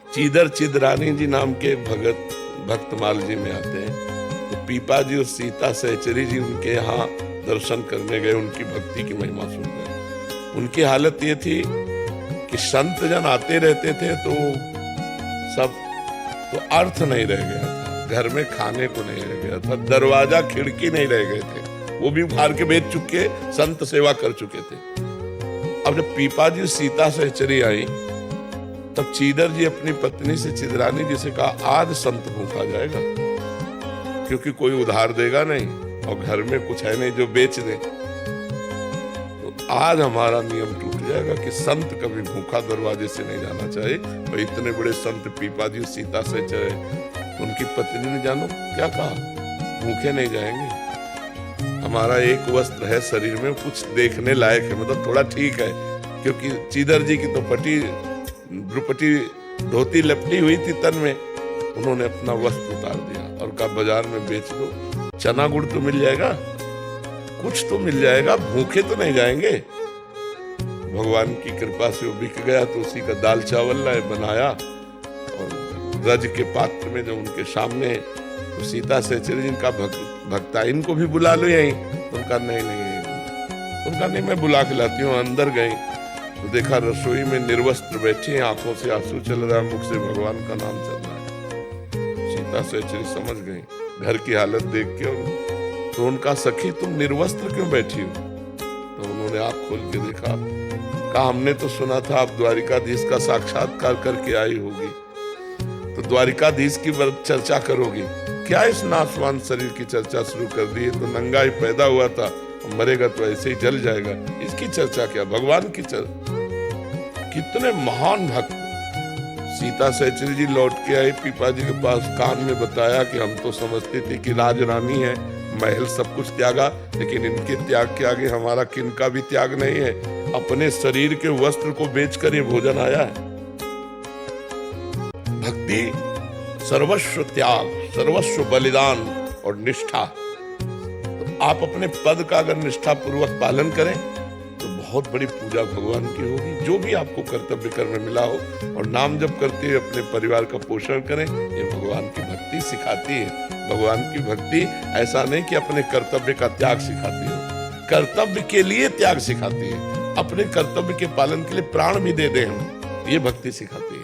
चीदर चिदरानी जी नाम के एक भगत भक्तमाल जी में आते हैं। तो पीपा जी और सीता सहचरी जी उनके यहाँ दर्शन करने गए, उनकी भक्ति की महिमा सुन गए। उनकी हालत ये थी कि संत जन आते रहते थे तो सब तो अर्थ नहीं रह गया था, घर में खाने को नहीं रह गया था, दरवाजा खिड़की नहीं रह गए थे, वो भी उखाड़ के बेच चुके, संत सेवा कर चुके थे। अब जब पीपा जी सीता सहचरी आई तब चीदर जी अपनी पत्नी से चिदरानी जी से कहा आज संत भूखा जाएगा, क्योंकि कोई उधार देगा नहीं और घर में कुछ है नहीं जो बेच दे। तो आज हमारा नियम टूट जाएगा कि संत कभी भूखा दरवाजे से नहीं जाना चाहिए। भाई इतने बड़े संत पीपा जी सीता सहचरी, उनकी पत्नी ने जानो क्या कहा, भूखे नहीं जाएंगे, हमारा एक वस्त्र है शरीर में, कुछ देखने लायक है, मतलब थोड़ा ठीक है, क्योंकि चीदर जी की तो द्रुपटी धोती लपटी हुई थी तन में, उन्होंने अपना वस्त्र उतार दिया और कहा बाजार में बेच दो, चना गुड़ तो मिल जाएगा, कुछ तो मिल जाएगा, भूखे तो नहीं जाएंगे। भगवान की कृपा से वो बिक गया तो उसी का दाल चावल लाए बनाया और रज के पात्र में जब उनके सामने तो सीता सहचरी जिनका भक्ता इनको भी बुला लो यहीं, उनका नहीं मैं बुला के लाती हूँ। अंदर गई तो देखा रसोई में निर्वस्त्र बैठे हैं, आंखों से आंसू चल रहा है, मुख से भगवान का नाम चल रहा है। सीता सहचरी समझ गई घर की हालत देख के, तो उनका सखी तुम निर्वस्त्र क्यों बैठी हो? तो उन्होंने आंख खोल के देखा, कहा हमने तो सुना था आप द्वारिकाधीश का साक्षात्कार करके आई होगी, तो द्वारिकाधीश की चर्चा करोगी क्या? इस नाशवान शरीर की चर्चा शुरू कर दी, तो नंगा ही पैदा हुआ था, मरेगा तो ऐसे ही जल जाएगा, इसकी चर्चा क्या? भगवान की चर्चा। कितने महान भक्त। सीता सहचरी जी लौट के आई पीपा जी के पास, कान में बताया कि हम तो समझते थे कि राज रानी है, महल सब कुछ त्यागा, लेकिन इनके त्याग के आगे हमारा किनका भी त्याग नहीं है, अपने शरीर के वस्त्र को बेचकर ये भोजन आया है। भक्ति सर्वस्व त्याग, सर्वस्व बलिदान और निष्ठा। तो आप अपने पद का अगर निष्ठा पूर्वक पालन करें तो बहुत बड़ी पूजा भगवान की होगी। जो भी आपको कर्तव्य कर्म मिला हो, और नाम जप करते हुए अपने परिवार का पोषण करें, ये भगवान की भक्ति सिखाती है। भगवान की भक्ति ऐसा नहीं कि अपने कर्तव्य का त्याग सिखाती हो, कर्तव्य के लिए त्याग सिखाती है, अपने कर्तव्य के पालन के लिए प्राण भी दे दें हम, ये भक्ति सिखाती है।